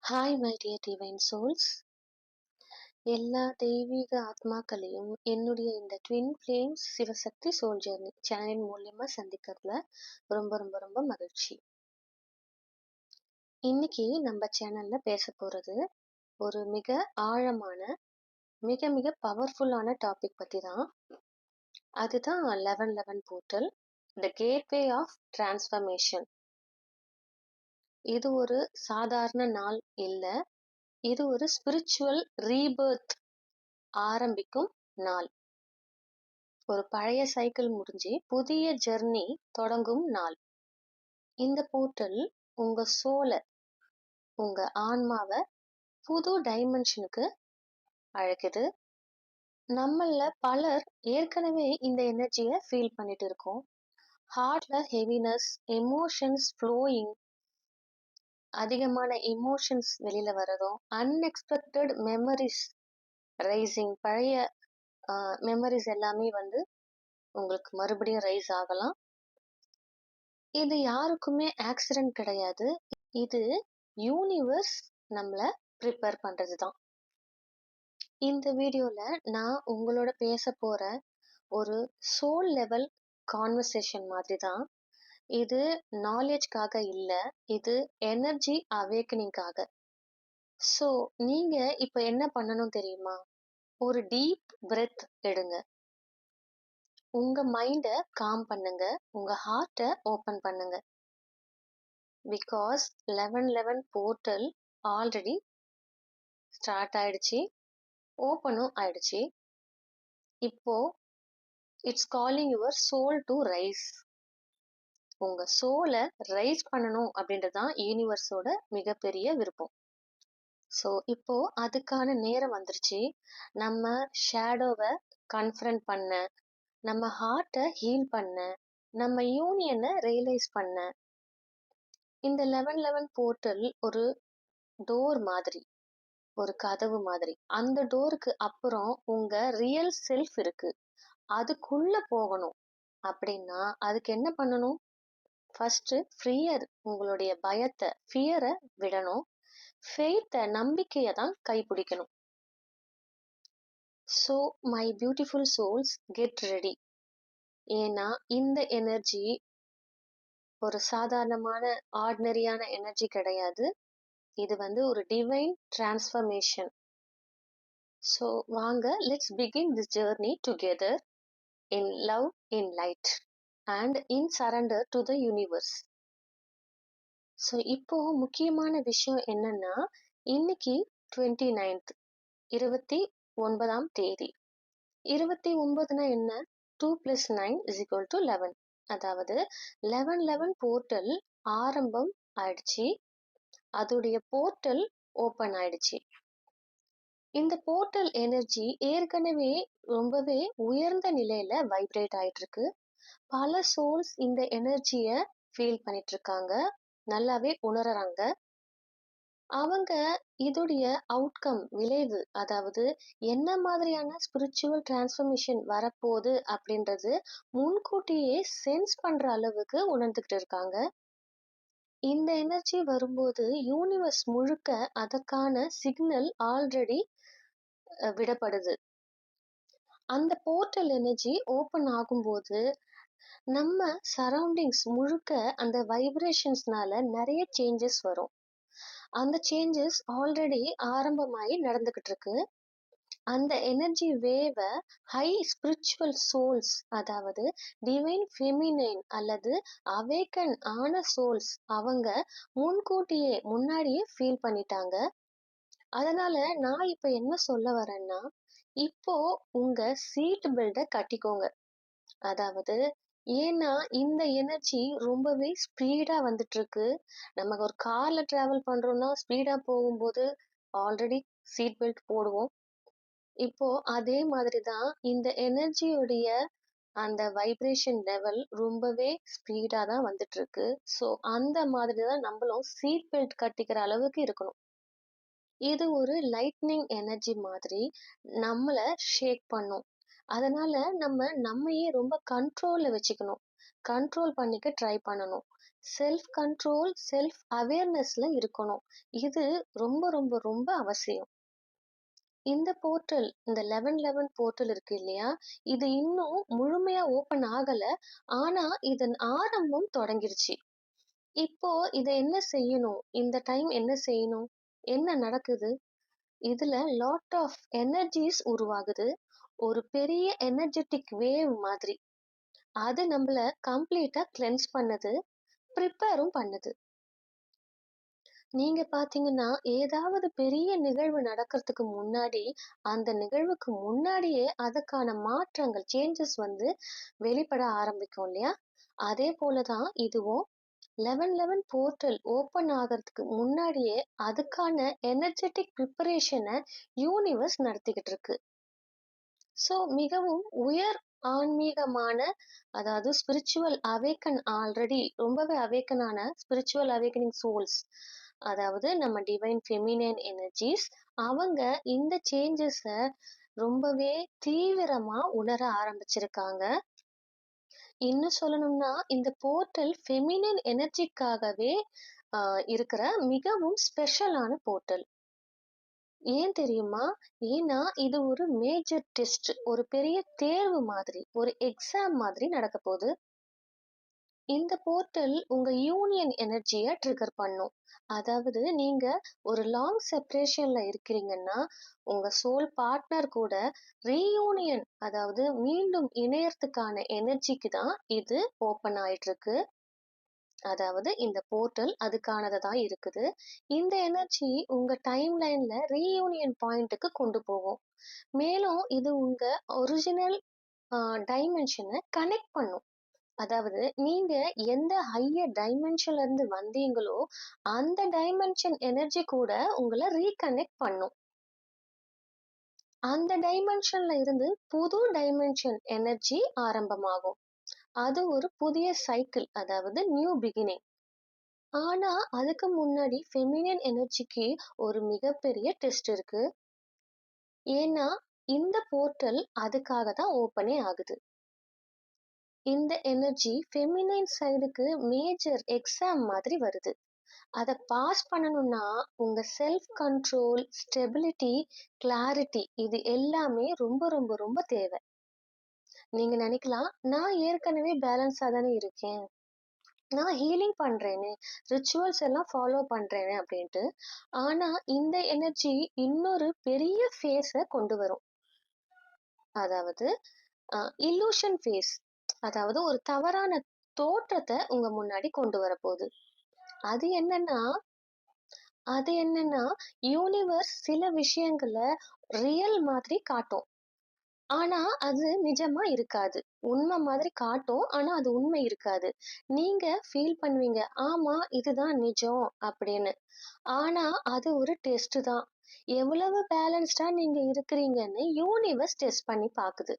Hi my dear divine souls. எல்லா தெய்வீக ஆத்மாக்களையும் என்னுடைய இந்த twin flames Shivashakti soul journey சேனலின் மூலியமா சந்திக்கிறதுல ரொம்ப ரொம்ப ரொம்ப மகிழ்ச்சி. இன்னைக்கு நம்ம சேனல்ல பேச போறது ஒரு மிக ஆழமான மிக மிக பவர்ஃபுல்லான டாபிக் பத்தி தான். அதுதான் 1111 portal, the gateway of transformation. இது ஒரு சாதாரண நாள் இல்லை, இது ஒரு ஸ்பிரிச்சுவல் ரீபர்த் ஆரம்பிக்கும் நாள். ஒரு பழைய சைக்கிள் முடிஞ்சு புதிய ஜெர்னி தொடங்கும் நாள். இந்த போர்ட்டல் உங்க சோலை, உங்க ஆன்மாவை புது டைமென்ஷனுக்கு அழைக்குது. நம்மள பலர் ஏற்கனவே இந்த எனர்ஜியை ஃபீல் பண்ணிட்டு இருக்கோம். ஹார்ட்ல ஹெவினஸ், எமோஷன்ஸ் ஃப்ளோயிங், அதிகமான எமோஷன்ஸ் வெளியில வரதும், அன்எக்ஸ்பெக்டட் மெமரிஸ் ரைசிங், பழைய மெமரிஸ் எல்லாமே உங்களுக்கு மறுபடியும் ரைஸ் ஆகலாம். இது யாருக்குமே ஆக்சிடென்ட் கிடையாது. இது யூனிவர்ஸ் நம்மள ப்ரிப்பேர் பண்றதுதான். இந்த வீடியோல நான் உங்களோட பேச போற ஒரு சோல் லெவல் கான்வர்சேஷன் மாதிரி தான். இது நாலேஜ்காக இல்ல, இது எனர்ஜி அவேக்கனிங்காக. ஸோ நீங்க இப்ப என்ன பண்ணணும் தெரியுமா? ஒரு டீப் பிரெத் எடுங்க. உங்க மைண்ட காம் பண்ணுங்க, உங்க ஹார்ட்டை ஓபன் பண்ணுங்க. பிகாஸ் 1111 போர்ட்டல் ஆல்ரெடி ஸ்டார்ட் ஆயிடுச்சு, ஓப்பனும் ஆயிடுச்சு. இப்போ it's calling your soul to rise. உங்க சோலை ரைஸ் பண்ணணும் அப்படின்றதுதான் யூனிவர்ஸோட மிகப்பெரிய விருப்பம். ஸோ இப்போ அதுக்கான நேரம் வந்துருச்சு. நம்ம ஷேடோவை கன்ஃபரண்ட் பண்ண, நம்ம ஹார்ட்டை ஹீல் பண்ண, நம்ம யூனியனை ரியலைஸ் பண்ண. இந்த 1111 போர்ட்டல் ஒரு டோர் மாதிரி, ஒரு கதவு மாதிரி. அந்த டோருக்கு அப்புறம் உங்க ரியல் செல்ஃப் இருக்கு. அதுக்குள்ள போகணும் அப்படின்னா அதுக்கு என்ன பண்ணணும்? ஃபர்ஸ்ட் உங்களுடைய பயத்தை, ஃபியரை விடணும். ஃபெய்த்தை, நம்பிக்கையை தான் கைப்பிடிக்கணும். So my beautiful souls, get ready. ஏன்னா இந்த எனர்ஜி ஒரு சாதாரணமான ஆர்டினரியான எனர்ஜி கிடையாது. இது ஒரு டிவைன் டிரான்ஸ்ஃபர்மேஷன். ஸோ வாங்க, let's begin this journey together in love, in light and in surrender to the universe. So இப்போ முக்கியமான விஷயம் என்னன்னா, இன்னைக்கு 29th 29ஆம் தேதி. 29னா என்ன? 2 + 9 = 11. அதாவது 1111 போர்ட்டல் ஆரம்பம் ஆயிடுச்சு, அதோடைய போர்ட்டல் ஓபன் ஆயிடுச்சு. இந்த போர்ட்டல் எனர்ஜி ஏற்கனவே ரொம்பவே உயர்ந்த நிலையில வைப்ரேட் ஆயிட்டு இருக்கு. பல சோல்ஸ் இந்த எனர்ஜிய ஃபீல் பண்ணிட்டு இருக்காங்க, நல்லாவே உணர்றாங்க. அவங்க இதோடைய அவுட்கம், விளைவு, அதாவது என்ன மாதிரியான ஸ்பிரிச்சுவல் டிரான்ஸ்ஃபர்மேஷன் வரப்போகுது அப்படின்றது முன்கூட்டியே சென்ஸ் பண்ற அளவுக்கு உணர்ந்துகிட்டு இருக்காங்க. இந்த எனர்ஜி வரும்போது யூனிவர்ஸ் முழுக்க அதற்கான சிக்னல் ஆல்ரெடி விடப்படுது. அந்த போர்ட்டல் எனர்ஜி ஓபன் ஆகும்போது நம்ம சரௌண்டிங்ஸ் முழுக்க அந்த வைப்ரேஷன்ஸ்னால நிறைய சேஞ்சஸ் வரும். அந்த சேஞ்சஸ் ஆல்ரெடி ஆரம்பமாகி நடந்துகிட்டு இருக்கு. அந்த எனர்ஜி வேவை ஹை ஸ்பிரிச்சுவல் சோல்ஸ், அதாவது டிவைன் ஃபெமினைன் அல்லது அவேக்கன் ஆன சோல்ஸ், அவங்க முன்னாடியே ஃபீல் பண்ணிட்டாங்க. அதனால நான் இப்ப என்ன சொல்ல வரேன்னா, இப்போ உங்க சீட் பெல்ட்டை கட்டிக்கோங்க. அதாவது ஏன்னா இந்த எனர்ஜி ரொம்பவே ஸ்பீடா வந்துட்டு இருக்கு. நம்ம ஒரு கார்ல டிராவல் பண்றோம்னா ஸ்பீடா போகும்போது ஆல்ரெடி சீட் பெல்ட் போடுவோம். இப்போ அதே மாதிரிதான் இந்த எனர்ஜியோடைய அந்த வைப்ரேஷன் லெவல் ரொம்பவே ஸ்பீடா தான் வந்துட்டு இருக்கு. ஸோ அந்த மாதிரிதான் நம்மளும் சீட் பெல்ட் கட்டிக்கிற அளவுக்கு இருக்கணும். இது ஒரு லைட்னிங் எனர்ஜி மாதிரி நம்மள ஷேக் பண்ணும். அதனால நம்மையே ரொம்ப கண்ட்ரோல்ல வச்சுக்கணும், கண்ட்ரோல் பண்ணிக்க ட்ரை பண்ணணும். செல்ஃப் கண்ட்ரோல், செல்ஃப் அவேர்னஸ்ல இருக்கணும். இது ரொம்ப ரொம்ப ரொம்ப அவசியம். இந்த போர்ட்டல், இந்த 1111 போர்ட்டல் இருக்கு இல்லையா? இது இன்னும் முழுமையா ஓப்பன் ஆகல. ஆனா, இதன் ஆரம்பம் தொடங்கிருச்சு. இப்போ இத என்ன செய்யணும்? இந்த டைம் என்ன செய்யணும்? என்ன நடக்குது? இதுல லாட் ஆஃப் எனர்ஜீஸ் உருவாகுது. ஒரு பெரிய எனர்ஜெட்டிக் வேவ் மாதிரி. அது நம்மள கம்ப்ளீட்டா கிளென்ஸ் பண்ணுது, ப்ரிப்பேரும் பண்ணுது. நீங்க பார்த்தீங்கன்னா, ஏதாவது பெரிய நிகழ்வு நடக்கறதுக்கு முன்னாடி, அந்த நிகழ்வுக்கு முன்னாடியே அதுக்கான மாற்றங்கள், சேஞ்சஸ் வெளிப்பட ஆரம்பிக்கும் இல்லையா? அதே போல தான் இதுவும் 1111 போர்ட்டல் ஓப்பன் ஆகறதுக்கு முன்னாடியே அதுக்கான எனர்ஜெட்டிக் ப்ரிப்பரேஷன யூனிவர்ஸ் நடத்திக்கிட்டு இருக்கு. மிகவும் உயர் ஆன்மீகமான, அதாவது ஸ்பிரிச்சுவல் அவேக்கன், ஆல்ரெடி ரொம்பவே அவேக்கன் ஆன ஸ்பிரிச்சுவல் அவேக்கனிங் சோல்ஸ், அதாவது நம்ம டிவைன் ஃபெமினைன் எனர்ஜீஸ், அவங்க இந்த சேஞ்சஸ ரொம்பவே தீவிரமா உணர ஆரம்பிச்சிருக்காங்க. இன்னும் சொல்லணும்னா, இந்த போர்ட்டல் ஃபெமினைன் எனர்ஜிக்காகவே இருக்கிற மிகவும் ஸ்பெஷலான போர்ட்டல். ஏன் தெரியுமா? ஏன்னா, இது ஒரு மேஜர் டெஸ்ட். ஒரு பெரிய தேர்வு மாதிரி, ஒரு எக்ஸாம் மாதிரி நடக்கப் போகுது. இந்த போர்ட்டல் உங்க யூனியன் எனர்ஜிய ட்ரிகர் பண்ணும். அதாவது நீங்க ஒரு லாங் செப்பரேஷன்ல இருக்கிறீங்கன்னா, உங்க சோல் பார்ட்னர் கூட ரீயூனியன், அதாவது மீண்டும் இணையறதுக்கான எனர்ஜிக்கு தான் இது ஓப்பன் ஆயிட்டு இருக்கு. அதாவது இந்த போர்ட்டல் அதுக்கானதா தான் இருக்குது. இந்த எனர்ஜி உங்க டைம் லைன்ல ரீயூனியன் பாயிண்ட்டுக்கு கொண்டு போகும். மேலும் இது உங்க ஒரிஜினல் டைமென்ஷனை கனெக்ட் பண்ணும். அதாவது நீங்க எந்த ஹையர் டைமென்ஷன்ல இருந்து வந்தீங்களோ அந்த டைமென்ஷன் எனர்ஜி கூட உங்களை ரீகனெக்ட் பண்ணும். அந்த டைமென்ஷன்ல இருந்து புது டைமென்ஷன் எனர்ஜி ஆரம்பமாகும். அது ஒரு புதிய சைக்கிள், அதாவது நியூ பிகினிங். ஆனா அதுக்கு முன்னாடி ஃபெமினின் எனர்ஜிக்கு ஒரு மிகப்பெரிய டெஸ்ட் இருக்கு. ஏன்னா இந்த போர்ட்டல் அதுக்காக தான் ஓப்பனே ஆகுது. இந்த எனர்ஜி ஃபெமினைன் சைடுக்கு மேஜர் எக்ஸாம் மாதிரி வருது. அதை பாஸ் பண்ணணும்னா உங்க செல்ஃப் கண்ட்ரோல், ஸ்டெபிலிட்டி, கிளாரிட்டி, இது எல்லாமே ரொம்ப ரொம்ப ரொம்ப தேவை. நீங்க நினைக்கலாம், நான் ஏற்கனவே பேலன்ஸா தானே இருக்கேன், நான் ஹீலிங் பண்றேனே, ரிச்சுவல்ஸ் எல்லாம் ஃபாலோ பண்றேனே அப்படின்ட்டு. ஆனா இந்த எனர்ஜி இன்னொரு பெரிய ஃபேஸை கொண்டு வரும். அதாவது இல்லூஷன் ஃபேஸ், அதாவது ஒரு தவறான தோற்றத்தை உங்க முன்னாடி கொண்டு வரப்போகுது. அது என்னன்னா அது என்னன்னா யூனிவர்ஸ் சில விஷயங்களை ரியல் மாதிரி காட்டும். ஆனா அது நிஜமா இருக்காது. உண்மை மாதிரி காட்டும், ஆனா அது உண்மை இருக்காது. நீங்க ஃபீல் பண்ணுவீங்க, ஆமா இதுதான் நிஜம் அப்படின்னு. ஆனா அது ஒரு டெஸ்ட் தான். எவ்வளவு பேலன்ஸ்டா நீங்க இருக்கிறீங்கன்னு யூனிவர்ஸ் டெஸ்ட் பண்ணி பாக்குது.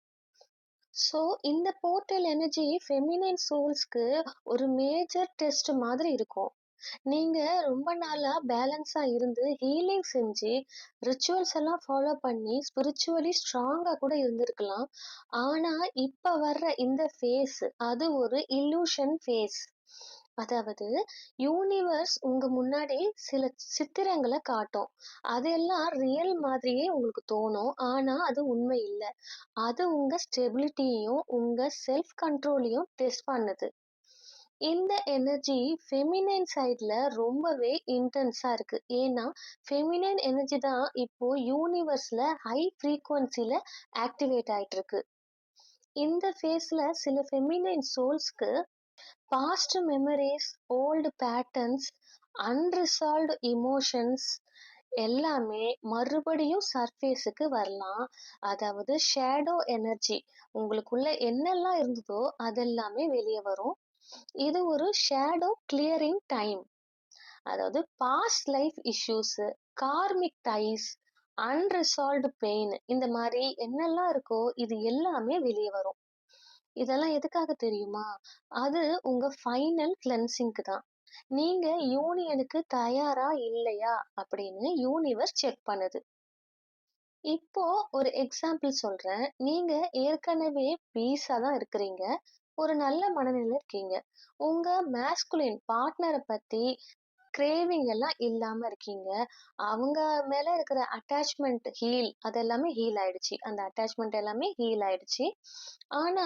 இந்த போர்ட்டல் எனர்ஜி ஃபெமினைன் சோல்ஸ்க்கு ஒரு மேஜர் டெஸ்ட் மாதிரி இருக்கும். நீங்க ரொம்ப நாளா பேலன்ஸா இருந்து ஹீலிங் செஞ்சு ரிச்சுவல்ஸ் எல்லாம் ஃபாலோ பண்ணி ஸ்பிரிச்சுவலி ஸ்ட்ராங்கா கூட இருந்திருக்கலாம். ஆனா இப்ப வர்ற இந்த ஃபேஸ் அது ஒரு இல்லூஷன் ஃபேஸ். அதாவது யூனிவர்ஸ் உங்க முன்னாடி சில சித்திரங்களை காட்டும். அதெல்லாம் ரியல் மாதிரியே உங்களுக்கு தோணும், ஆனா அது உண்மை இல்லை. அது உங்க ஸ்டெபிலிட்டியையும் உங்க செல்ஃப் கண்ட்ரோலையும் டெஸ்ட் பண்ணுது. இந்த எனர்ஜி ஃபெமினைன் சைட்ல ரொம்பவே இன்டென்ஸா இருக்கு. ஏன்னா ஃபெமினைன் எனர்ஜி தான் இப்போ யூனிவர்ஸ்ல ஹை ஃப்ரீக்வன்சில ஆக்டிவேட் ஆயிட்டு இருக்கு. இந்த ஃபேஸ்ல சில ஃபெமினைன் சோல்ஸ்க்கு past memories, old patterns, unresolved emotions எல்லாமே மறுபடியும் சர்ஃபேஸுக்கு வரலாம். அதாவது ஷேடோ எனர்ஜி, உங்களுக்குள்ள என்னெல்லாம் இருந்ததோ அதெல்லாமே வெளியே வரும். இது ஒரு ஷேடோ கிளியரிங் டைம். அதாவது past life issues, karmic ties, unresolved pain, இந்த மாதிரி என்னெல்லாம் இருக்கோ இது எல்லாமே வெளியே வரும். இதெல்லாம் எதுக்காக தெரியுமா? அது உங்க ஃபைனல் கிளென்சிங்க்கு தான். நீங்க யூனியனுக்கு தயாரா இல்லையா அப்படின்னு யூனிவர்ஸ் செக் பண்ணுது. இப்போ ஒரு எக்ஸாம்பிள் சொல்றேன். நீங்க ஏற்கனவே பீஸா தான் இருக்கிறீங்க. ஒரு நல்ல மனநிலையில இருக்கீங்க. உங்க மாஸ்குலின் பார்ட்னர பத்தி கிரேவிங் எல்லாம் இல்லாம இருக்கீங்க. அவங்க மேல இருக்கிற அட்டாச்மெண்ட் அது எல்லாமே ஹீல் ஆயிடுச்சு. அந்த அட்டாச்மெண்ட் எல்லாமே ஹீல் ஆயிடுச்சு. ஆனா,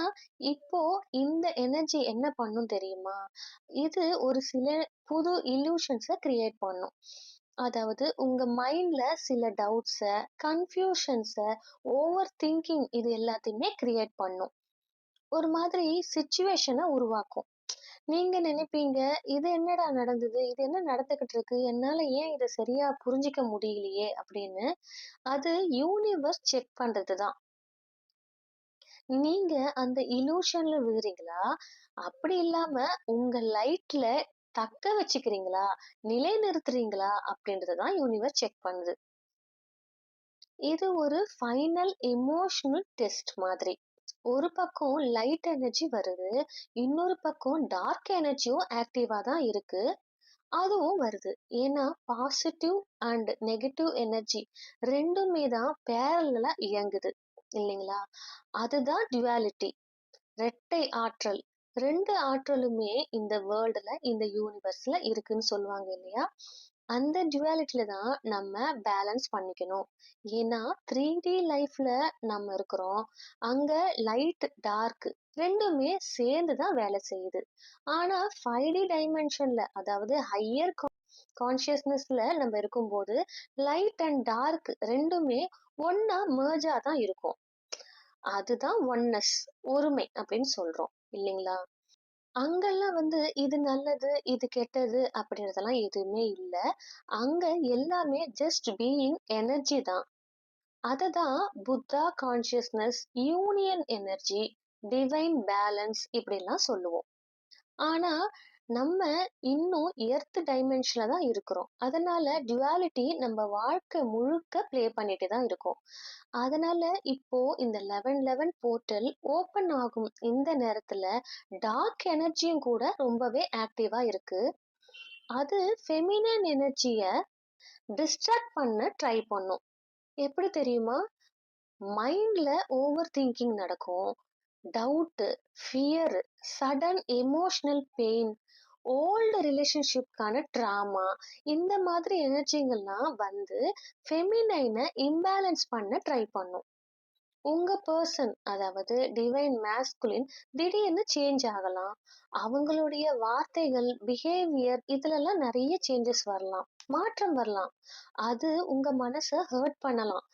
இப்போ இந்த எனர்ஜி என்ன பண்ணும் தெரியுமா? இது ஒரு சில புது இல்லூஷன்ஸ கிரியேட் பண்ணும். அதாவது உங்க மைண்ட்ல சில டவுட்ஸ, கன்ஃப்யூஷன்ஸ, ஓவர் திங்கிங் இது எல்லாத்தையுமே கிரியேட் பண்ணும். ஒரு மாதிரி சிச்சுவேஷன உருவாக்கும். நீங்க நினைப்பீங்க, "இது என்னடா நடந்தது? இது என்ன நடந்துகிட்டு இருக்கு? என்னால ஏன் இத சரியா புரிஞ்சுக்க முடியலையே!" அப்படின்னு. அது யூனிவர்ஸ் செக் பண்றது தான். நீங்க அந்த இல்லூஷன்ல விழுறீங்களா? அப்படி இல்லாம உங்க லைட்ல தக்க வச்சுக்கிறீங்களா? நிலைநிறுத்துறீங்களா? அப்படின்றத தான் யூனிவர்ஸ் செக் பண்ணுது. இது ஒரு ஃபைனல் எமோஷனல் டெஸ்ட் மாதிரி. ஒரு பக்கம் லைட் எனர்ஜி வருது, இன்னொரு பக்கம் டார்க் எனர்ஜியும் ஆக்டிவா தான் இருக்கு. அதுவும் வருது. ஏன்னா பாசிட்டிவ் அண்ட் நெகட்டிவ் எனர்ஜி 2மே தான் பேரலலா இயங்குது இல்லைங்களா? அதுதான் டுவாலிட்டி. ரெட்டை ஆற்றல். 2 ஆற்றலுமே இந்த வேர்ல்டுல, இந்த யூனிவர்ஸ்ல இருக்குன்னு சொல்லுவாங்க இல்லையா? அந்த டுவாலிட்டில தான் நம்ம பேலன்ஸ் பண்ணிக்கணும். ஏன்னா 3D லைஃப்ல நம்ம இருக்கிறோம். அங்க லைட், டார்க் 2மே சேர்ந்து தான் வேலை செய்யுது. ஆனா 5D டைமென்ஷன்ல அதாவது ஹையர் கான்ஷியஸ்னஸ்ல நம்ம இருக்கும்போது லைட் அண்ட் டார்க் 2மே ஒண்ணா மெர்ஜா தான் இருக்கும். அதுதான் ஒன்னஸ், ஒருமை அப்படின்னு சொல்றோம் இல்லைங்களா? அங்கெல்லாம் இது நல்லது, இது கெட்டது அப்படின்றதெல்லாம் எதுவுமே இல்ல. அங்க எல்லாமே ஜஸ்ட் பீயிங் எனர்ஜி தான். அததான் Buddha consciousness, union energy, divine balance இப்படிலாம் சொல்லுவோம். ஆனா, நம்ம இன்னும் எர்த் டைமென்ஷன்ல தான் இருக்கிறோம். அதனால டுவாலிட்டி நம்ம வாழ்க்கை முழுக்க ப்ளே பண்ணிட்டு தான் இருக்கோம். அதனால இப்போ இந்த 11:11 போர்ட்டல் ஓப்பன் ஆகும் இந்த நேரத்துல டார்க் எனர்ஜியும் கூட ரொம்பவே ஆக்டிவா இருக்கு. அது ஃபெமினன் எனர்ஜிய டிஸ்ட்ராக்ட் பண்ண ட்ரை பண்ணும். எப்படி தெரியுமா? மைண்ட்ல ஓவர் திங்கிங் நடக்கும். Doubt, fear, sudden emotional pain, old ரிலேஷன்ஷிப்கான ட்ராமா இந்த மாதிரி எனர்ஜிங்கெல்லாம் ஃபெமினைனை இம்பேலன்ஸ் பண்ண ட்ரை பண்ணும். உங்க பர்சன் அதாவது டிவைன் மாஸ்குலின் திடீர்னு சேஞ்ச் ஆகலாம். அவங்களுடைய வார்த்தைகள், பிஹேவியர் இதுலலாம் நிறைய சேஞ்சஸ் வரலாம். மாற்றம் வரலாம். அது உங்க மனச ஹர்ட் பண்ணலாம்.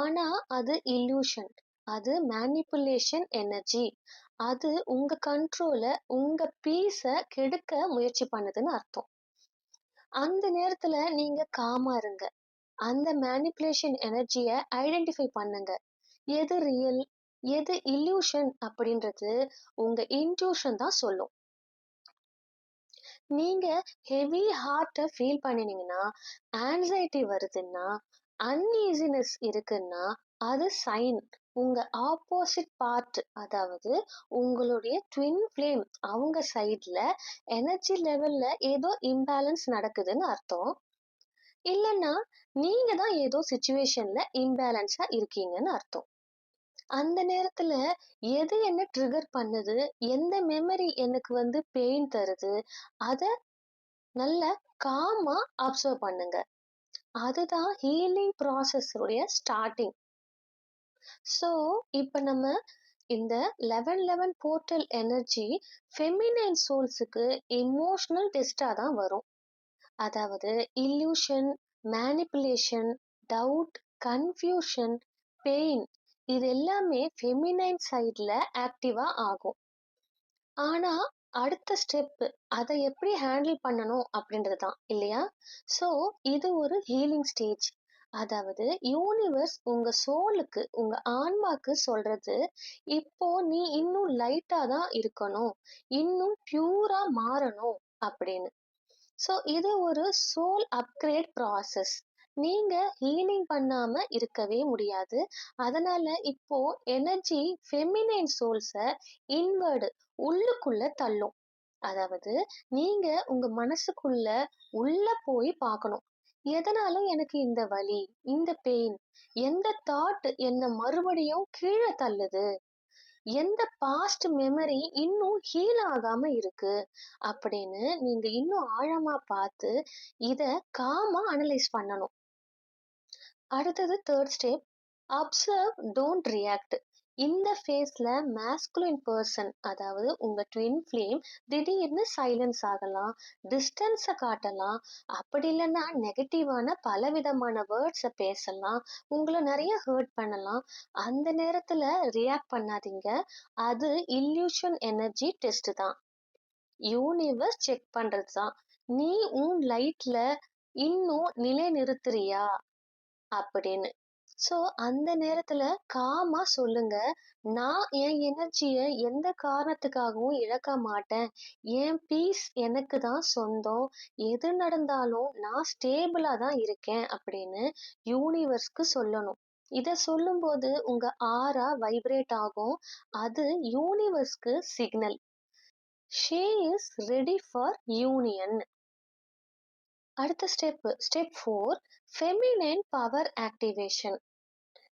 ஆனா அது இல்லூஷன். அது மேனிப்புலேஷன் எனர்ஜி. அது உங்க கண்ட்ரோல, உங்க பீஸ கெடுக்க முயற்சி பண்ணுதுன்னு அர்த்தம். அந்த நேரத்துல நீங்க காமா இருங்க. அந்த மேனிப்புலேஷன் எனர்ஜிய ஐடென்டிஃபை பண்ணுங்க. எது ரியல், எது இல்லூஷன் அப்படின்றது உங்க இன்ட்யூஷன் தான் சொல்லும். நீங்க ஹெவி ஹார்ட்ட ஃபீல் பண்ணினீங்கன்னா, ஆங்ஸைட்டி வருதுன்னா, அன்ஈசினஸ் இருக்குன்னா, அது சைன். உங்க ஆப்போசிட் பார்ட் அதாவது உங்களுடைய ட்வின் ஃப்ளேம் அவங்க சைடுல எனர்ஜி லெவல்ல ஏதோ இம்பேலன்ஸ் நடக்குதுன்னு அர்த்தம். இல்லன்னா நீங்க தான் ஏதோ சிச்சுவேஷன்ல இம்பேலன்ஸா இருக்கீங்கன்னு அர்த்தம். அந்த நேரத்துல எது என்ன ட்ரிகர் பண்ணுது, எந்த மெமரி எனக்கு பெயின் தருது, அத நல்ல காமா அப்சர்வ் பண்ணுங்க. அதுதான் ஹீலிங் ப்ராசஸ் உடைய ஸ்டார்டிங். ஸோ இப்ப நம்ம இந்த 11:11 போர்ட்டல் எனர்ஜி ஃபெமினைன் சோல்ஸுக்கு எமோஷனல் டெஸ்டா தான் வரும். அதாவது illusion, manipulation, doubt, confusion, pain இது எல்லாமே ஃபெமினைன் சைட்ல ஆக்டிவா ஆகும். ஆனா அடுத்த ஸ்டெப் அதை எப்படி ஹேண்டில் பண்ணணும் அப்படின்றது தான் இல்லையா? ஸோ இது ஒரு ஹீலிங் ஸ்டேஜ். அதாவது யூனிவர்ஸ் உங்க சோலுக்கு, உங்க ஆன்மாக்கு சொல்றது, இப்போ நீ இன்னும் லைட்டா தான் இருக்கணும், இன்னும் பியூரா மாறணும் அப்படின்னு. ஸோ இது ஒரு சோல் அப்கிரேட் ப்ராசஸ். நீங்க ஹீலிங் பண்ணாம இருக்கவே முடியாது. அதனால இப்போ எனர்ஜி ஃபெமினைன் சோல்ஸ இன்வர்டு உள்ளுக்குள்ள தள்ளும். அதாவது நீங்க உங்க மனசுக்குள்ள உள்ள போய் பார்க்கணும். எதனால எனக்கு இந்த வலி, இந்த பெயின், எந்த தாட் என்ன மறுபடியும் கீழே தள்ளுது? எந்த பாஸ்ட் மெமரி இன்னும் ஹீல் ஆகாம இருக்கு அப்படின்னு நீங்க இன்னும் ஆழமா பார்த்து இத காமா அனலைஸ் பண்ணணும். அடுத்தது third step, observe don't react. இந்த ஃபேஸ்ல மாஸ்குலின் பர்சன், அதாவது உங்க ட்வின் ஃப்ளேம் திடீர்னு சைலன்ஸ் ஆகலாம், டிஸ்டன்ஸை காட்டலாம், அப்படி இல்லைன்னா நெகட்டிவான பலவிதமான வேர்ட்ஸை பேசலாம், உங்களை நிறைய ஹர்ட் பண்ணலாம். அந்த நேரத்துல ரியாக்ட் பண்ணாதீங்க. அது இல்யூஷன் எனர்ஜி டெஸ்ட் தான். யூனிவர்ஸ் செக் பண்றது தான். நீ உன் லைட்ல இன்னும் நிலை நிறுத்துறியா அப்படின்னு. ஸோ அந்த நேரத்துல காமா சொல்லுங்க, நான் என் எனர்ஜியை எந்த காரணத்துக்காகவும் இழக்க மாட்டேன், என் பீஸ் எனக்கு தான் சொந்தம், எது நடந்தாலும் நான் ஸ்டேபிளா தான் இருக்கேன் அப்படின்னு யூனிவர்ஸ்க்கு சொல்லணும். இத சொல்லும்போது உங்க ஆரா வைப்ரேட் ஆகும். அது யூனிவர்ஸ்க்கு signal, she is ready for union. அடுத்த step 4, feminine power activation.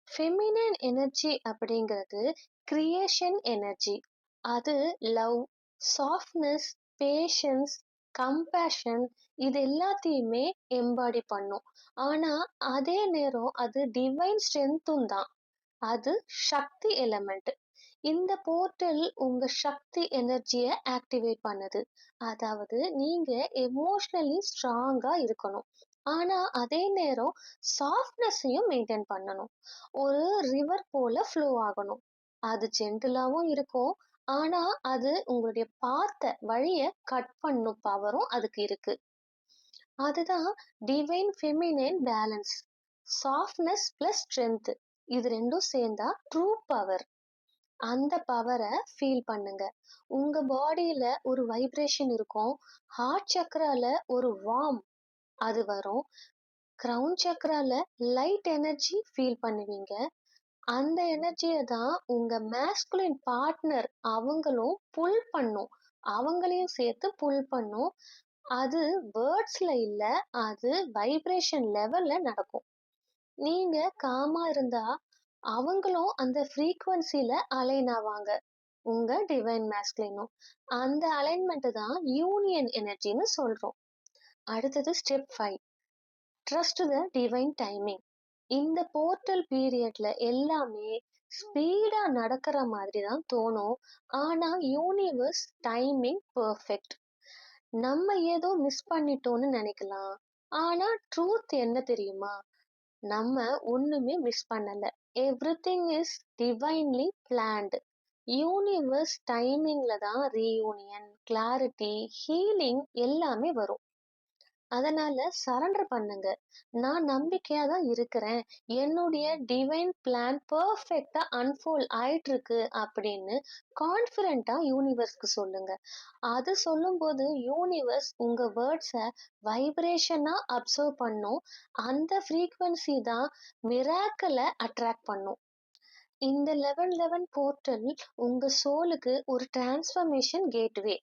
Feminine energy அப்படிங்கிறது கிரியேஷன் எனர்ஜி. அது லவ், சாஃப்ட்னஸ், பேஷன்ஸ், கம்பேஷன் இது எல்லாத்தையுமே எம்பாடி பண்ணும். ஆனா அதே நேரம் அது டிவைன் ஸ்ட்ரென்த்தும் தான். அது சக்தி எலமெண்ட். இந்த போர்ட்டல் உங்க சக்தி எனர்ஜியை ஆக்டிவேட் பண்ணுது. அதாவது நீங்க எமோஷனலி ஸ்ட்ராங்கா இருக்கணும், ஆனா அதே நேரம் சாஃப்ட்னஸையும் மெயின்டைன் பண்ணணும். ஒரு ரிவர் போல ஃப்ளோ ஆகணும். அது ஜென்டிலாவும் இருக்கும், ஆனா அது உங்களுடைய பார்த்த வழிய கட் பண்ணும் பவரும் அதுக்கு இருக்கு. அதுதான் divine feminine balance. Softness plus strength இது ரெண்டும் சேர்ந்தா ட்ரூ பவர். அந்த பவரை ஃபீல் பண்ணுங்க. உங்க பாடியில ஒரு வைப்ரேஷன் இருக்கும். ஹார்ட் சக்கரால ஒரு வார்ம் அது வரும். கிரவுன் சக்கரால லைட் எனர்ஜி ஃபீல் பண்ணுவீங்க. அந்த எனர்ஜியை தான் உங்க மேஸ்குலின் பார்ட்னர் அவங்களும் புல் பண்ணும். அவங்களையும் சேர்த்து புல் பண்ணும். அது வேர்ட்ஸ்ல இல்ல, அது வைப்ரேஷன் லெவல்ல நடக்கும். நீங்க காமா இருந்தா அவங்களும் அந்த ஃப்ரீக்வன்சில அலைன் ஆவாங்க, உங்க டிவைன் மேஸ்குலினும். அந்த அலைன்மெண்ட் தான் யூனியன் எனர்ஜின்னு சொல்றோம். அடுத்தது step 5, trust the divine timing. இந்த போர்ட்டல் பீரியட்ல எல்லாமே ஸ்பீடா நடக்கிற மாதிரி தான் தோணும், ஆனா யூனிவர்ஸ் டைமிங் பெர்ஃபெக்ட். நம்ம ஏதோ மிஸ் பண்ணிட்டோம்னு நினைக்கலாம், ஆனா ட்ரூத் என்ன தெரியுமா? நம்ம ஒண்ணுமே மிஸ் பண்ணல. Everything is divinely planned. Universe டைமிங்ல தான் ரீயூனியன், கிளாரிட்டி, ஹீலிங் எல்லாமே வரும். அதனால சரண்டர் பண்ணுங்க. நான் நம்பிக்கையா தான் இருக்கிறேன், என்னுடைய டிவைன் பிளான் பெர்ஃபெக்டா அன்ஃபோல்ட் ஆயிட்டு இருக்கு அப்படின்னு கான்ஃபிடென்ட்டா யூனிவர்ஸ்க்கு சொல்லுங்க. அது சொல்லும்போது யூனிவர்ஸ் உங்க வேர்ட்ஸை வைப்ரேஷனா அப்சர்வ் பண்ணும். அந்த ஃப்ரீக்வன்சி தான் மிராக்கலை அட்ராக்ட் பண்ணும். இந்த 1111 போர்ட்டல் உங்க சோலுக்கு ஒரு டிரான்ஸ்ஃபர்மேஷன் கேட்வே.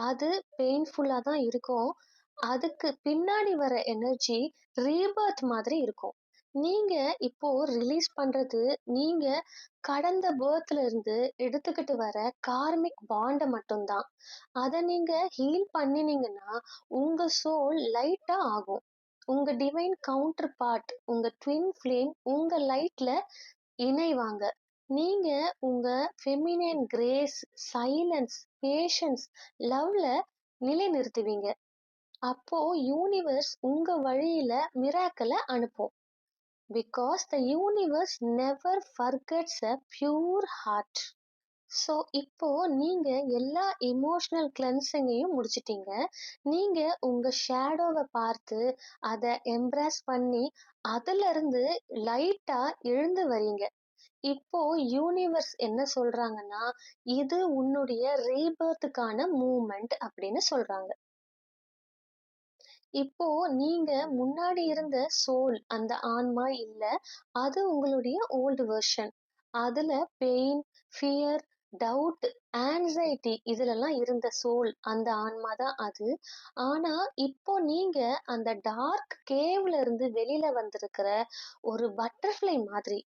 அது பெயின்ஃபுல்லா தான் இருக்கும். அதுக்கு பின்னாடி வர எனர்ஜி ரீபர்த் மாதிரி இருக்கும். நீங்க இப்போ ரிலீஸ் பண்றது நீங்க கடந்த பர்த்ல இருந்து எடுத்துக்கிட்டு வர கார்மிக் பாண்ட மட்டும்தான். அதை நீங்க ஹீல் பண்ணினீங்கன்னா உங்க சோல் லைட்டா ஆகும். உங்க டிவைன் கவுண்டர் பார்ட், உங்க ட்வின் ஃப்ளேம் உங்க லைட்ல இணைவாங்க. நீங்க உங்க ஃபெமினைன் கிரேஸ், சைலன்ஸ், பேஷன்ஸ், லவ்ல நிலைநிறுத்துவீங்க. அப்போ யூனிவர்ஸ் உங்க வழியில மிராக்கலை அனுப்பும். Because the universe never forgets a pure heart. So இப்போ நீங்க எல்லா எமோஷனல் கிளென்சிங்கையும் முடிச்சிட்டீங்க. நீங்க உங்க ஷேடோவை பார்த்து அதை எம்ப்ராஸ் பண்ணி அதுல இருந்து லைட்டா எழுந்து வரீங்க. இப்போ யூனிவர்ஸ் என்ன சொல்றாங்கன்னா, இது உன்னுடைய ரீபர்த்துக்கான மூமெண்ட் அப்படின்னு சொல்றாங்க. இப்போ நீங்க முன்னாடி இருந்த சோல், அந்த ஆன்மா இல்ல, அது உங்களுடைய ஓல்டு வெர்ஷன். அதுல பெயின், ஃபியர், டவுட், ஆன்சைட்டி இதுலலாம் இருந்த சோல், அந்த ஆன்மா தான் அது. ஆனா இப்போ நீங்க அந்த டார்க் கேவ்ல இருந்து வெளியில வந்திருக்கிற ஒரு பட்டர்ஃப்ளை மாதிரி.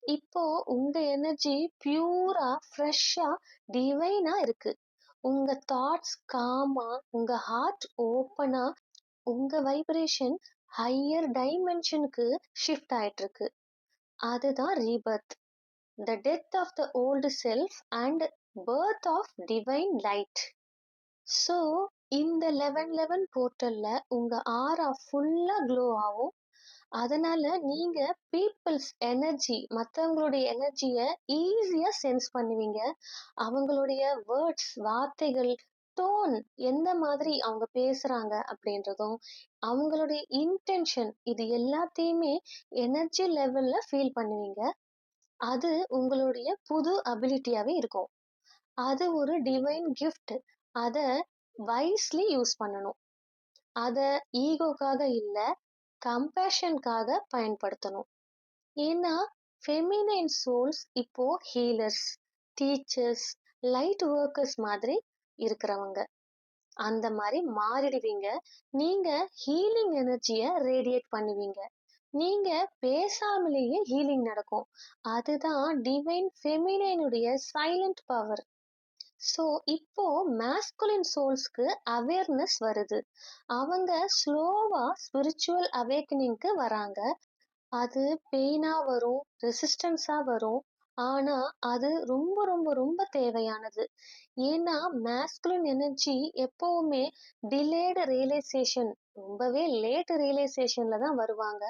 இப்போ உங்க எனர்ஜி பியூரா, ஃப்ரெஷ்ஷா, டிவைனா இருக்கு. உங்க தாட்ஸ் காமா, உங்க ஹார்ட் ஓப்பனா, உங்க வைப்ரேஷன் ஹையர் டைமென்ஷனுக்கு ஷிஃப்ட் ஆயிட்டு இருக்கு. அதுதான் rebirth. The death of the old self and birth of divine light. So இந்த 1111 போர்ட்டல்ல உங்க ஆரா ஃபுல்லா க்ளோ ஆகும். அதனால நீங்க பீப்புள்ஸ் எனர்ஜி, மற்றவங்களுடைய எனர்ஜியை ஈஸியா சென்ஸ் பண்ணுவீங்க. அவங்களுடைய வேர்ட்ஸ், வார்த்தைகள், டோன், எந்த மாதிரி அவங்க பேசுறாங்க அப்படின்றதும், அவங்களுடைய இன்டென்ஷன், இது எல்லாத்தையுமே எனர்ஜி லெவல்ல ஃபீல் பண்ணுவீங்க. அது உங்களுடைய புது அபிலிட்டியாவே இருக்கும். அது ஒரு டிவைன் கிஃப்ட். அத வைஸ்லி யூஸ் பண்ணணும். அத ஈகோக்காக இல்ல, கம்பேஷனுக்காக பயன்படுத்தணும். ஏன்னா ஃபெமினைன் சோல்ஸ் இப்போ ஹீலர்ஸ், டீச்சர்ஸ், லைட் ஒர்க்கர்ஸ் மாதிரி இருக்கிறவங்க. அந்த மாதிரி மாறிடுவீங்க. நீங்க ஹீலிங் எனர்ஜியை ரேடியேட் பண்ணுவீங்க. நீங்க பேசாமலேயே ஹீலிங் நடக்கும். அதுதான் டிவைன் ஃபெமினைனுடைய சைலண்ட் பவர். ஸோ இப்போ மேஸ்குலின் சோல்ஸ்க்கு அவேர்னஸ் வருது. அவங்க ஸ்லோவா ஸ்பிரிச்சுவல் அவேக்கனிங்க்கு வராங்க. அது பெயினா வரும், ரெசிஸ்டன்ஸா வரும். ஆனா அது ரொம்ப ரொம்ப ரொம்ப தேவையானது. ஏன்னா மேஸ்குலின் எனர்ஜி எப்பவுமே டிலேடு ரியலைசேஷன், ரொம்பவே லேட் ரியலைசேஷன்ல தான் வருவாங்க.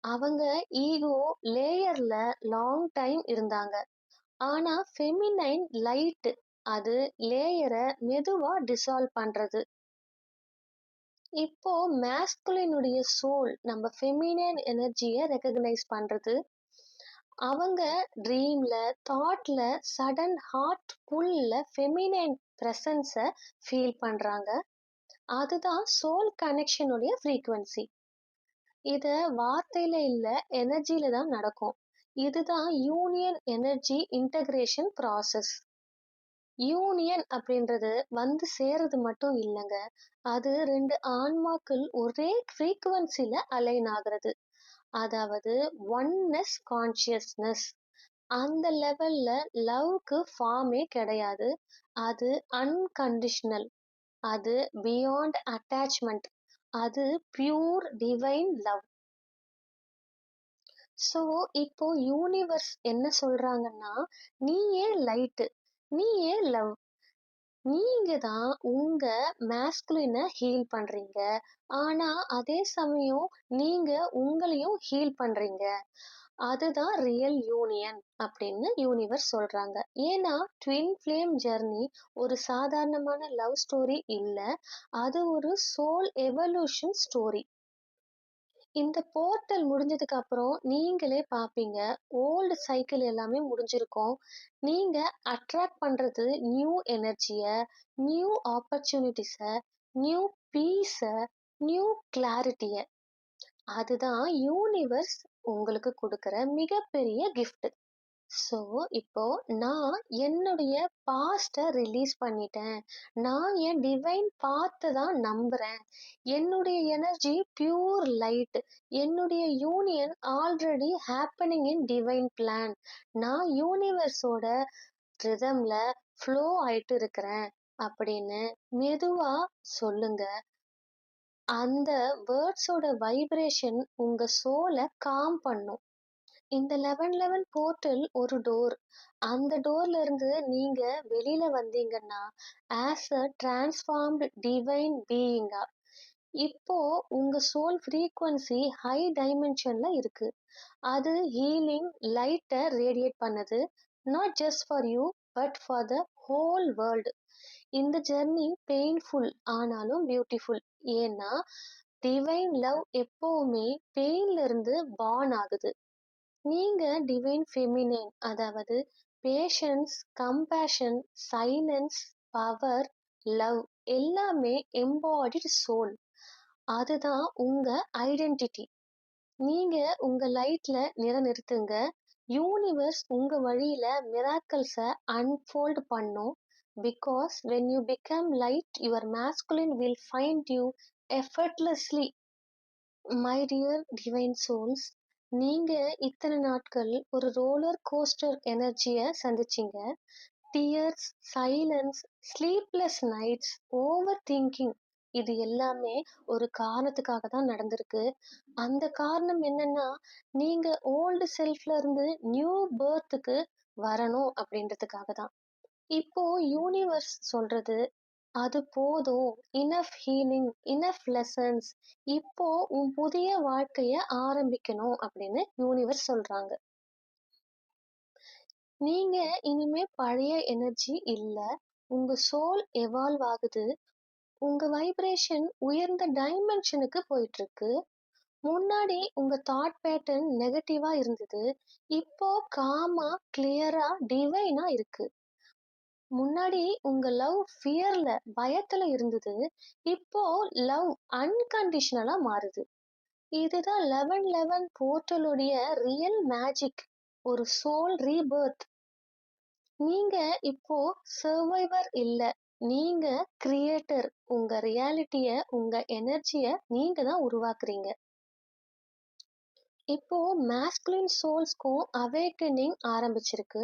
அவங்க ஈகோ லேயர்ல லாங் டைம் இருந்தாங்க. ஆனா ஃபெமினைன் லைட் அது லேயரை மெதுவா டிசால்வ் பண்றது. இப்போ மேஸ்குலினுடைய சோல் நம்ம ஃபெமினைன் எனர்ஜியை ரெகக்னைஸ் பண்றது. அவங்க ட்ரீம்ல, தாட்ல, சடன் ஹார்ட் புல்ல ஃபெமினைன் பிரசன்ஸை ஃபீல் பண்றாங்க. அதுதான் சோல் கனெக்ஷனுடைய ஃப்ரீக்வன்சி. இத வார்த்தையில இல்ல, எனர்ஜில தான் நடக்கும். இதுதான் union energy integration process. Union அப்படின்றது வந்து சேர்றது மட்டும் இல்லைங்க, அது ரெண்டு ஆன்மாக்கள் ஒரே ஃப்ரீக்குவன்சில அலைன் ஆகிறது. அதாவது ஒன்னஸ் கான்சியஸ்னஸ். அந்த லெவல்ல லவ்க்கு ஃபார்மே கிடையாது. அது அன்கண்டிஷனல். அது பியாண்ட் அட்டாச்மெண்ட். அது பியூர் டிவைன் லவ். ஸோ இப்போ யூனிவர்ஸ் என்ன சொல்றாங்கன்னா, நீயே லைட்டு, நீயே லவ், நீங்க தான் உங்க மேஸ்குலினை ஹீல் பண்றீங்க. ஆனா அதே சமயம் நீங்க உங்களையும் ஹீல் பண்றீங்க. அதுதான் ரியல் யூனியன் அப்படின்னு யூனிவர்ஸ் சொல்றாங்க. ஏன்னா ட்வின் ஃப்ளேம் ஜெர்னி ஒரு சாதாரணமான லவ் ஸ்டோரி இல்ல, அது ஒரு சோல் எவல்யூஷன் ஸ்டோரி. இந்த போர்ட்டல் முடிஞ்சதுக்கு அப்புறம் நீங்களே பார்ப்பீங்க, ஓல்டு சைக்கிள் எல்லாமே முடிஞ்சிருக்கும். நீங்க அட்ராக்ட் பண்றது new எனர்ஜிய, new opportunities, new பீஸ, new கிளாரிட்டிய. அதுதான் யூனிவர்ஸ் உங்களுக்கு கொடுக்கிற மிகப்பெரிய கிஃப்ட். ஸோ இப்போ நான் என்னுடைய பாஸ்ட்டை ரிலீஸ் பண்ணிட்டேன். நான் என் டிவைன் பாத்தை தான் நம்புறேன். என்னுடைய எனர்ஜி பியூர் லைட். என்னுடைய union already happening in divine plan. நான் யூனிவர்ஸோட ரிதம்ல ஃப்ளோ ஆயிட்டு இருக்கிறேன் அப்படின்னு மெதுவா சொல்லுங்க. அந்த வேர்ட்ஸோட வைப்ரேஷன் உங்க சோலை காம் பண்ணும். இந்த 1111 போர்ட்டல் ஒரு டோர். அந்த டோர்ல இருந்து நீங்க வெளியில வந்தீங்கன்னா ஆஸ் அ டிரான்ஸ்ஃபார்ம்டு டிவைன் பீயிங்கா, இப்போ உங்க சோல் ஃப்ரீக்வன்சி ஹை டைமென்ஷன்ல இருக்கு. அது ஹீலிங் லைட்டை ரேடியேட் பண்ணுது. Not just for you, but for the whole world. இந்த ஜெர்னி பெயின்ஃபுல் ஆனாலும் பியூட்டிஃபுல். ஏன்னா டிவைன் லவ் எப்பவுமே பெயின்ல இருந்து பார்ன் ஆகுது. நீங்க டிவைன் ஃபெமினைன், அதாவது patience, compassion, silence, power, love எல்லாமே எம்பாடிட் சோல். அதுதான் உங்க ஐடென்டிட்டி. நீங்க உங்க லைட்ல நிலைநிறுத்துங்க. யூனிவர்ஸ் உங்க வழியில மிராக்கிள்ஸை அன்ஃபோல்ட் பண்ணும். Because when you become light, your masculine will find you effortlessly. My dear divine souls, நீங்க இத்தனை நாட்கள் ஒரு ரோலர் கோஸ்டர் எனர்ஜிய சந்திச்சீங்க. Tears, silence, sleepless nights, over thinking இது எல்லாமே ஒரு காரணத்துக்காக தான் நடந்திருக்கு. அந்த காரணம் என்னன்னா, நீங்க ஓல்டு செல்ஃப்ல இருந்து நியூ பர்த்துக்கு வரணும் அப்படின்றதுக்காக தான். இப்போ யூனிவர்ஸ் சொல்றது, அது போதும். Enough healing, enough lessons. இப்போ உன் புதிய வாழ்க்கைய ஆரம்பிக்கணும் அப்படின்னு யூனிவர்ஸ் சொல்றாங்க. நீங்க இனிமே பழைய எனர்ஜி இல்ல. உங்க சோல் எவால்வ் ஆகுது. உங்க வைப்ரேஷன் உயர்ந்த டைமென்ஷனுக்கு போயிட்டு இருக்கு. முன்னாடி உங்க தாட் பேட்டர்ன் நெகட்டிவா இருந்தது. இப்போ காமா, கிளியரா, டிவைனா இருக்கு. முன்னாடி உங்க லவ் ஃபியர்ல, பயத்துல இருந்தது. இப்போ லவ் அன்கண்டிஷனலா மாறுது. இதுதான் 1111 போர்ட்டலுடைய ரியல் மேஜிக். ஒரு சோல் ரீபர்த். நீங்க இப்போ சர்வைவர் இல்ல. நீங்க கிரியேட்டர். உங்க ரியாலிட்டிய, உங்க எனர்ஜிய நீங்க தான் உருவாக்குறீங்க. இப்போ மாஸ்குலின் சோல்ஸ்க்கும் அவேக்கனிங் ஆரம்பிச்சிருக்கு.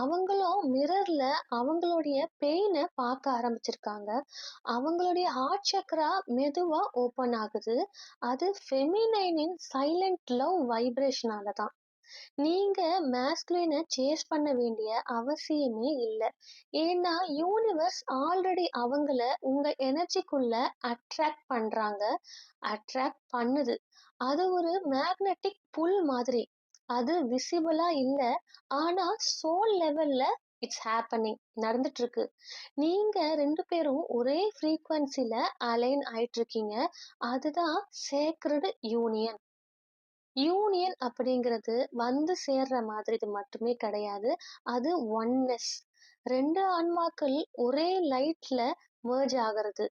அவங்களும் மிரர்ல அவங்களுடைய பெயினை பார்க்க ஆரம்பிச்சிருக்காங்க. அவங்களுடைய ஹார்ட் சக்ரா மெதுவா ஓபன் ஆகுது. அது ஃபெமினைனின் சைலண்ட் லவ் வைப்ரேஷனால தான். நீங்க மாஸ்குலினை சேஸ் பண்ண வேண்டிய அவசியமே இல்ல. ஏன்னா யூனிவர்ஸ் ஆல்ரெடி அவங்கள உங்க எனர்ஜிக்குள்ள அட்ராக்ட் பண்றாங்க, அட்ராக்ட் பண்ணுது. அது ஒரு மேக்னெட்டிக் புல் மாதிரி. அது விசிபிளா இல்ல, ஆனா சோல் லெவல்ல இட்ஸ் ஹேப்பனிங் நடந்துட்டு இருக்கு. நீங்க ரெண்டு பேரும் ஒரே ஃப்ரீக்வன்சில அலைன் ஆயிட்டு இருக்கீங்க. அதுதான் சேக்ரட் யூனியன். யூனியன் அப்படிங்கிறது வந்து சேர்ற மாதிரி இது மட்டுமே கிடையாது. அது ஒன்னஸ். ரெண்டு ஆன்மாக்கள் ஒரே லைட்ல merge ஆகிறது.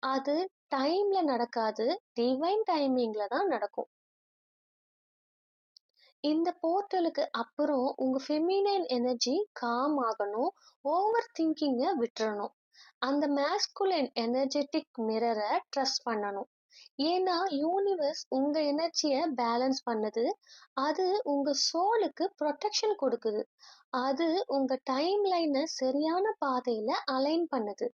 அது டைம்ல நடக்காது, டிவைன் டைமிங்ல தான் நடக்கும். இந்த போர்ட்டலுக்கு அப்புறம் உங்க ஃபெமினைன் எனர்ஜி காம் ஆகணும், ஓவர் திங்கிங்க விட்டுறணும். அந்த மாஸ்குலைன் எனர்ஜெட்டிக் மிரரை ட்ரஸ்ட் பண்ணணும். ஏன்னா யூனிவர்ஸ் உங்க எனர்ஜியை பேலன்ஸ் பண்ணுது. அது உங்க சோலுக்கு ப்ரொடெக்ஷன் கொடுக்குது. அது உங்க டைம் லைனை சரியான பாதையில அலைன் பண்ணுது.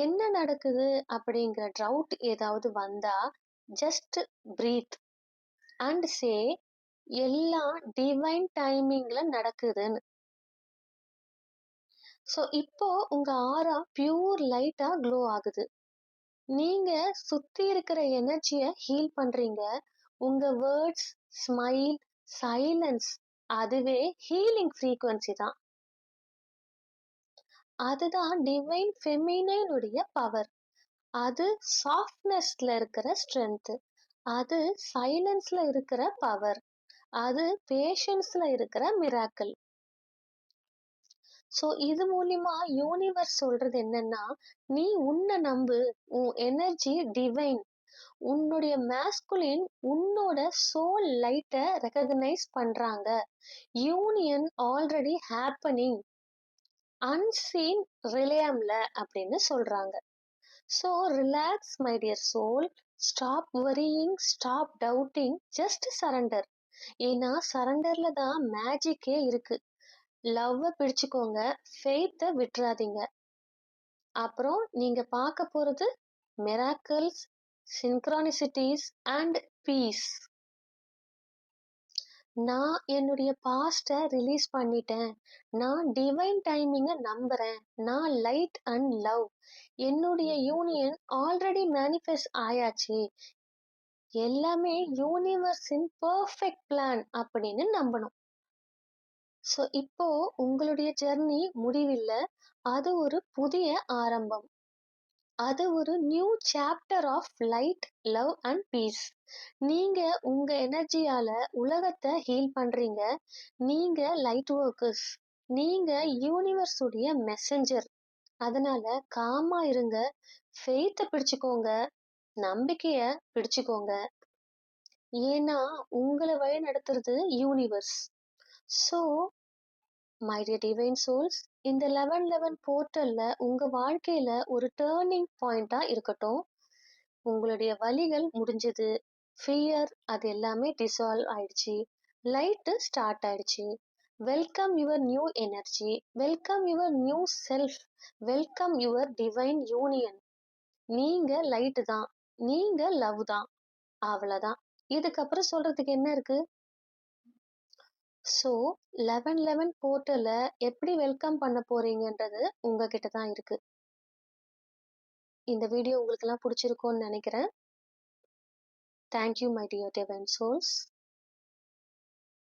என்ன நடக்குது அப்படிங்கிற டவுட் ஏதாவது வந்தா ஜஸ்ட் பிரீத் அண்ட் சே எல்லாம் டிவைன் டைமிங்ல நடக்குதுன்னு. ஸோ இப்போ உங்க ஆரா பியூர் லைட்டா க்ளோ ஆகுது. நீங்க சுத்தி இருக்கிற எனர்ஜிய ஹீல் பண்றீங்க. உங்க வேர்ட்ஸ், ஸ்மைல், சைலன்ஸ் அதுவே ஹீலிங் ஃப்ரீக்வன்சி தான். அதுதான் டிவைன் ஃபெமினைனுடைய பவர். அது சாஃப்ட்னஸ்ல இருக்கிற ஸ்ட்ரென்த். அது சைலன்ஸ்ல இருக்கிற பவர். அது பேஷன்ஸ்ல இருக்கிற மிராக்கிள். ஸோ இது மூலியமா யூனிவர்ஸ் சொல்றது என்னன்னா, நீ உன்னை நம்பு. உன் எனர்ஜி டிவைன். உன்னுடைய மாஸ்குலின் உன்னோட சோல் லைட்டை ரெகக்னைஸ் பண்றாங்க. Union already happening. அன்சீன் ரிலேயம்ல அப்படின்னு சொல்றாங்க. So relax my dear soul. Stop worrying, stop doubting, just surrender. ஏன்னா சரண்டர்ல தான் மேஜிக்கே இருக்கு. லவ்வை பிடிச்சுக்கோங்க, ஃபெய்த்தை விட்டுறாதீங்க. அப்புறம் நீங்க பார்க்க போறது மிராக்கிள்ஸ், சின்க்ரானிசிட்டிஸ் அண்ட் பீஸ். நான் என்னுடைய பாஸ்ட ரிலீஸ் பண்ணிட்டேன். நான் டிவைன் டைமிங்கை நம்புறேன். நான் லைட் அண்ட் லவ். என்னுடைய யூனியன் ஆல்ரெடி மேனிஃபெஸ்ட் ஆயாச்சு. எல்லாமே யூனிவர்ஸின் பெர்ஃபெக்ட் பிளான் அப்படின்னு நம்பணும். ஸோ இப்போ உங்களுடைய ஜெர்னி முடிவில்ல. அது ஒரு புதிய ஆரம்பம். அது ஒரு new chapter of light, love and peace. நீங்க உங்க எனர்ஜியால உலகத்தை ஹீல் பண்றீங்க. நீங்க லைட் ஒர்க்கர்ஸ். நீங்க யூனிவர்ஸ் உடைய மெசஞ்சர். அதனால காமா இருங்க, ஃபெய்த்தை பிடிச்சுக்கோங்க, நம்பிக்கைய பிடிச்சுக்கோங்க. ஏன்னா உங்களை வழி நடத்துறது universe. So my dear divine souls, இந்த 1111 போர்ட்டல்ல உங்க வாழ்க்கையில ஒரு டேர்னிங் பாயிண்டா இருக்கட்டும். உங்களுடைய வலிகள் முடிஞ்சது. ஃபியர் அது எல்லாமே டிசால்வ் ஆயிடுச்சு. லைட்டு ஸ்டார்ட் ஆயிடுச்சு. Welcome your new energy, welcome your new self, welcome your divine union. நீங்க லைட்டு தான், நீங்க லவ் தான், அவ்வளவுதான். இதுக்கப்புறம் சொல்றதுக்கு என்ன இருக்கு? ஸோ 1111 போர்ட்டல எப்படி வெல்கம் பண்ண போறீங்கன்றது உங்ககிட்ட தான் இருக்கு. இந்த வீடியோ உங்களுக்கு எல்லாம் பிடிச்சிருக்கும்னு நினைக்கிறேன். Thank you my dear divine souls.